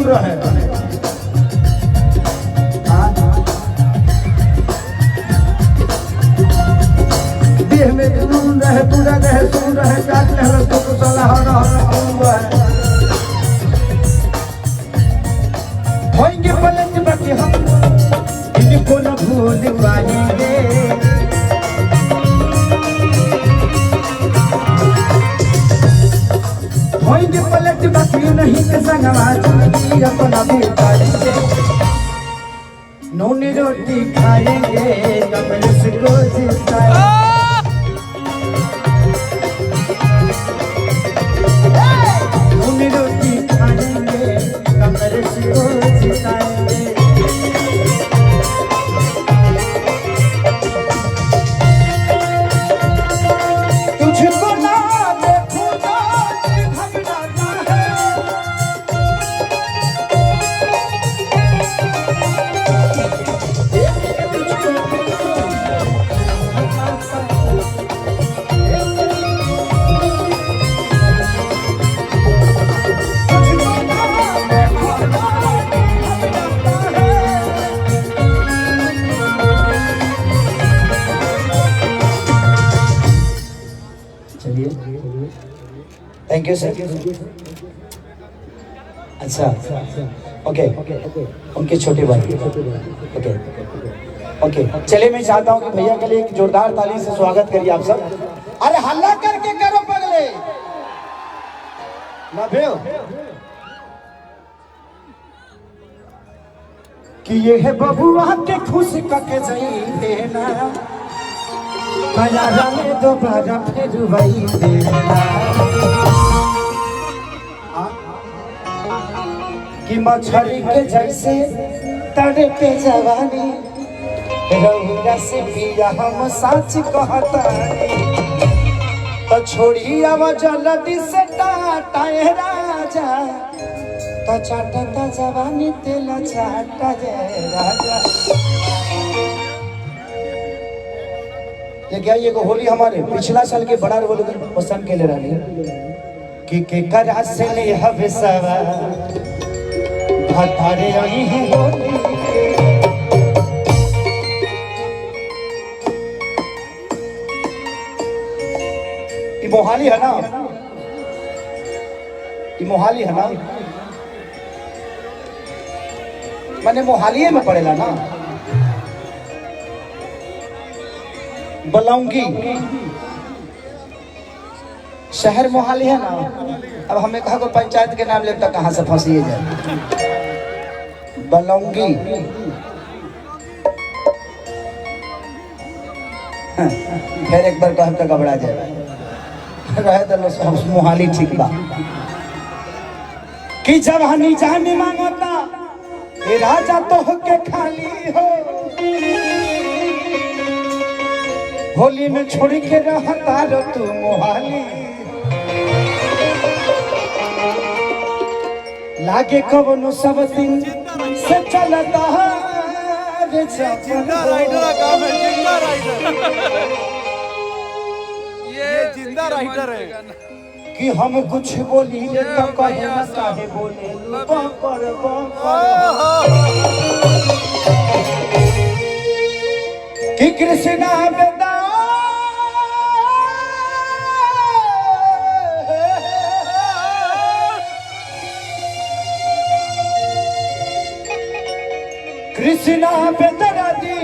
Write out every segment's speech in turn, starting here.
रहे देह में जुनून रहे पूरा रहे सुन रहे काट ले रस्तो को सलाह रहा होंगे पलट बाकी हम इनको न भूल पाएंगे होंगे पलट बाकी नहीं के संग आवाज अपना भी पाएंगे नूनी रोटी खाएंगे कमल से रोज नूनी रोटी खाएंगे कमल से रोज खाएंगे तुझको ना देखूं तो घबराता थैंक यू सर। अच्छा ओके उनके छोटे भाई ओके ओके चलिए मैं चाहता हूँ कि भैया के लिए एक जोरदार ताली से स्वागत करिए आप सब। अरे हल्ला करके करो पगले ना भेओ कि ये है बबुआ के खुश करके जाइए ना बाजारा में दोबारा फिर वही देना कि मछली के जैसे तड़े पे जवानी रहुरा से पिया हम सच कहता तो छोड़ी अब जल्दी से टाटाए राजा तो चाटता जवानी तेल चाटा जय राजा। ये क्या ये को होली हमारे पिछला साल के बड़ा रोल पसंद के ले रही कि करा से ले हवे सवा भतारे आई है होली ये मोहाली है ना ये मोहाली है ना मैंने मोहाली में पढ़ेला ना बलौंगी शहर मोहाली है ना। अब हमें कहा कोई पंचायत के नाम लेता कहाँ से फंसिए जाए बलौंगी फिर एक बार कहा तो घबरा जाए रहे तो मोहाली ठीक बा कि जब हनी जानी मांगता ये राजा तो के खाली हो होली में छोड़ के रहता रो तू मोहाली लागे कवनो सब दिन से चलता है जिंदा राइडर का काम है जिंदा राइडर ये जिंदा राइडर है कि हम कुछ बोली तो कहे ना काहे बोले बकर कि कृष्णा बेदा कृष्णा बेदरादी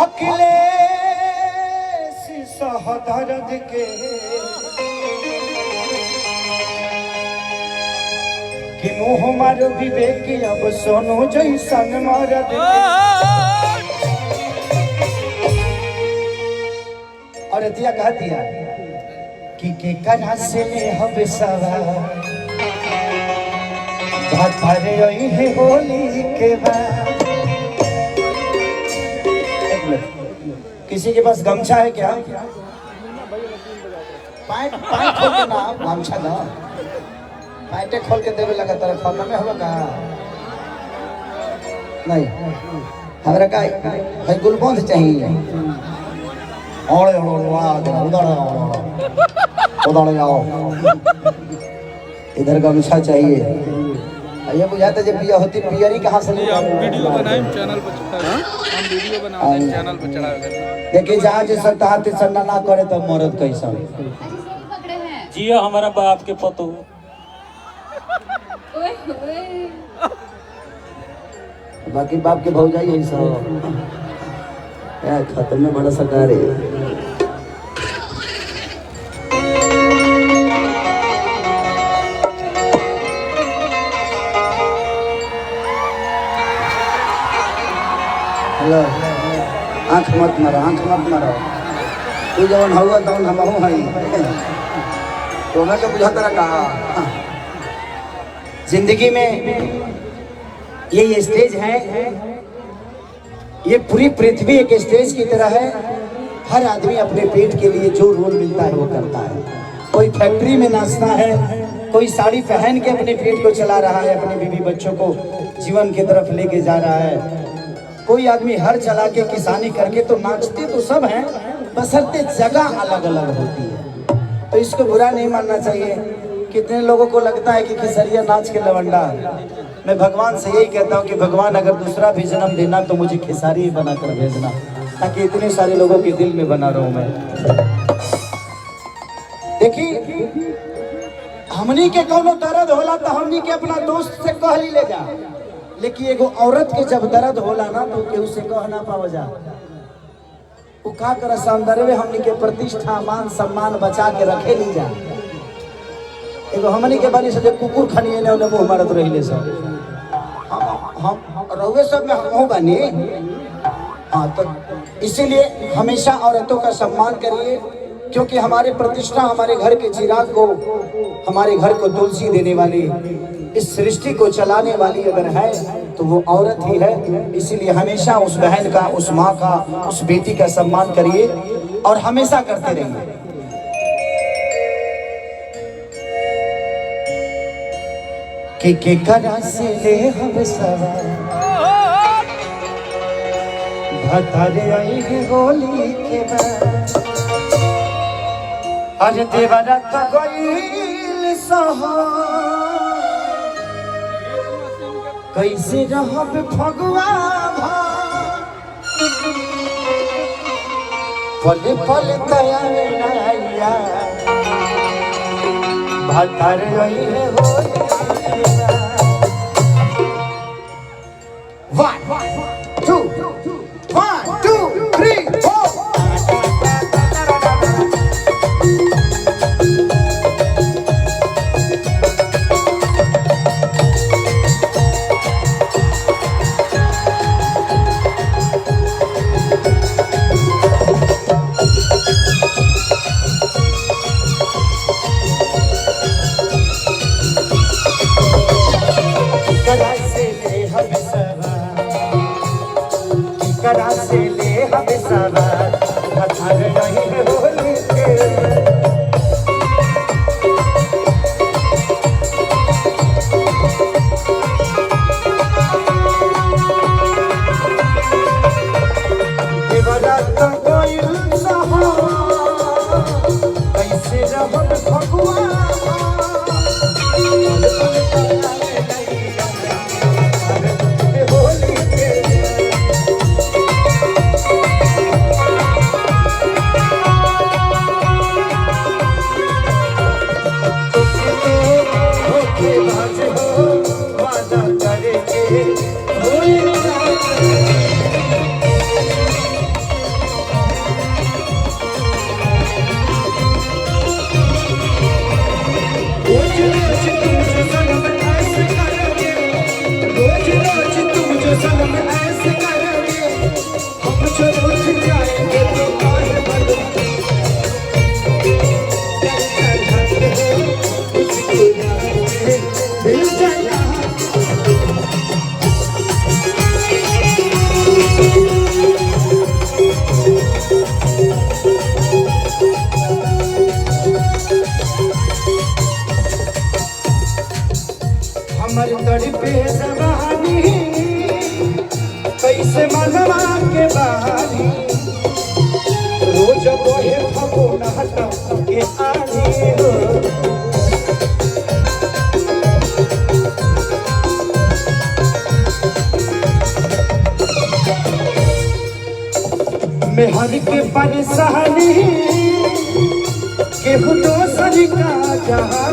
अखिलेश सहदर्द के कि मुँह मारो विवेक अब सोनो जैसन मरद और दिया कह दिया कि करा से हब सवा भरे है होली के बाद। किसी के पास गमछा है क्या? पैंट खोल के ना गमछा ना पैंटे खोल के देवे लगा तरफ खाना में होगा कहा नहीं हमारा का भाई गुलबंद चाहिए और उधर गमछा चाहिए। ये बुझाता जब पिया होती पियरी कहाँ से हम वीडियो बनाएं चैनल पर चढ़ा हम वीडियो बनाएं चैनल पर चढ़ा देखिए जहाँ जैसा तहा तैसा ना करे तो मरद कैसा जिया हमारा बाप के पतो बाकी बाप के भौजाई है सब यार खत्म में बड़ा सरकार है। हेलो आँख मत मारो तू जवन हुआ तवन हम हई तो मैं तो बुझाता रहा जिंदगी में ये स्टेज है, ये पूरी पृथ्वी एक स्टेज की तरह है। हर आदमी अपने पेट के लिए जो रोल मिलता है वो करता है। कोई फैक्ट्री में नाचता है, कोई साड़ी पहन के अपने पेट को चला रहा है, अपने बीवी बच्चों को जीवन की तरफ लेके जा रहा है। कोई आदमी हर चला के किसानी करके तो नाचते तो सब हैं, बशर्ते जगह अलग अलग होती है। तो इसको बुरा नहीं मानना चाहिए। कितने लोगों को लगता है कि खेसरिया नाच के लवंडा। मैं भगवान से यही कहता हूँ कि भगवान अगर दूसरा भी जन्म देना तो मुझे खेसारी ही बना कर भेजना, ताकि इतने सारे लोगों के दिल में बना रहूं मैं। देखिए हमनी के कोनो दर्द होला तो हमनी के अपना दोस्त से कह ली ले जा, लेकिन एगो औरत के जब दर्द होला ना तो केहू से कह ना पाव जा। वो का कर सौंदर्य हमनी के प्रतिष्ठा मान सम्मान बचा के रखे ली जा। एगो हमनी के बानी से कुकुर खनिए ने मुंह मारत रहिले सब। हम रहुए सब में हम बानी। हाँ तो इसीलिए हमेशा औरतों का सम्मान करिए, क्योंकि हमारे प्रतिष्ठा, हमारे घर के चिराग को, हमारे घर को तुलसी देने वाली, इस सृष्टि को चलाने वाली अगर है तो वो औरत ही है। इसीलिए हमेशा उस बहन का, उस माँ का, उस बेटी का सम्मान करिए और हमेशा करते रहिए। के करा से ले हम सवार भतारे आई है होली के बाद। अरे देवरा तो गईल सहा कैसे रहब फगुआ पल पल तैयार भतार है होली। 1 2 1 2 3 4 करा से ले हम सवार भतार नहीं है होली के। देवरा तो गईल सहा कैसे रहब फगुआ हमारी तड़पे जवानी कैसे मनवा के बहानी रोज बोहे फगुन हटा के आनी हो। मेहर के परेशानी केहू दोसर का जहां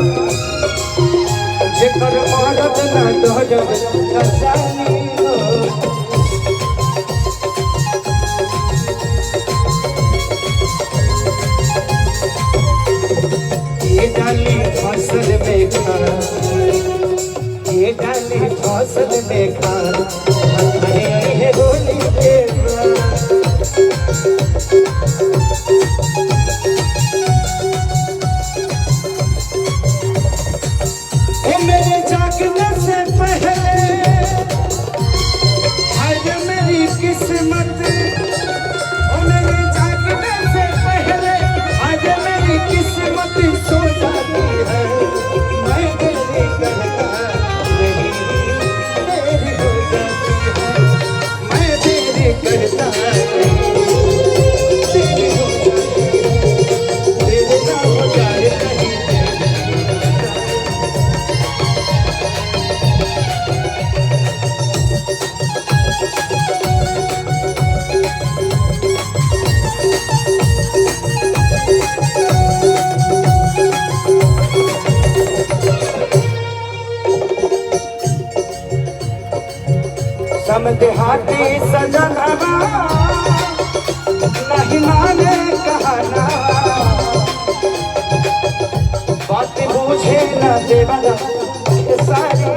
जेकर मरद ना दहजब कसानी हो। ये डाली फसल में खान, ये डाली फसल में खान, हमारे होली के मेरे जागने से पहले आज मेरी किस्मत, ओ मेरे जागने से पहले आज मेरी किस्मत सो जाती है। मैं तेरी करता नहीं तेरी हो जाती है, मैं तेरी करता नहीं तेरी हो जाती है, तेरे ना हो जाए नहीं। देहाती सजनवा नहीं माने कहना, बात बूझे न देवना सारी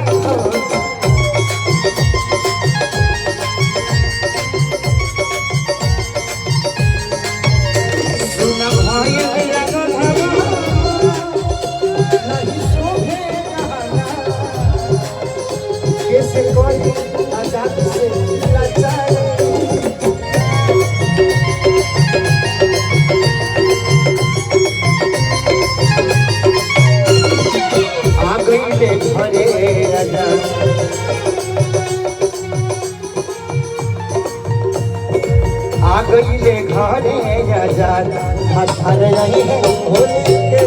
सुन भाई नहीं शोभे कहना, कैसे कोई आजाद से आ गई ले घरे आजाद, आ गई ले घरे आजाद, हथर रही है होली के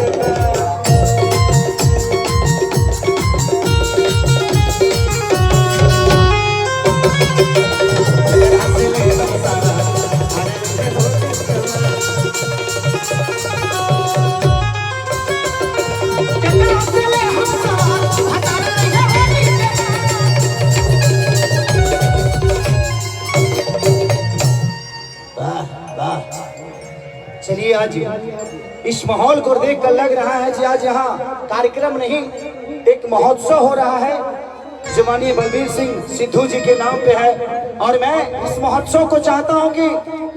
चलिए आज इस माहौल को देखकर लग रहा है कि आज यहाँ कार्यक्रम नहीं एक महोत्सव हो रहा है जो माननीय बलबीर सिंह सिद्धू जी के नाम पे है। और मैं इस महोत्सव को चाहता हूँ कि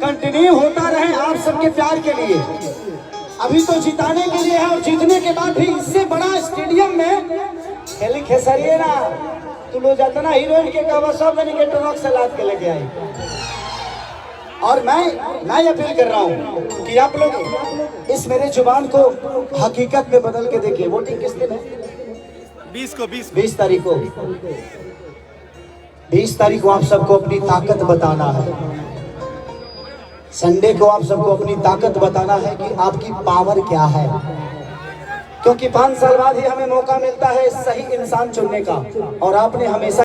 कंटिन्यू होता रहे आप सबके प्यार के लिए। अभी तो जिताने के लिए है और जीतने के बाद भी इससे बड़ा स्टेडियम में खेली खेसरिए ना तू लो जाता ना हीरोइन के कवर सब मैंने के ट्रक से लाद के लेके आई। और मैं अपील कर रहा हूँ कि आप लोग इस मेरे जुबान को हकीकत में बदल के देखिए। वोटिंग किस दिन है? 20 तारीख को 20 तारीख को आप सबको अपनी ताकत बताना है। संडे को आप सबको अपनी ताकत बताना है कि आपकी पावर क्या है, क्योंकि 5 साल बाद ही हमें मौका मिलता है सही इंसान चुनने का और आपने हमेशा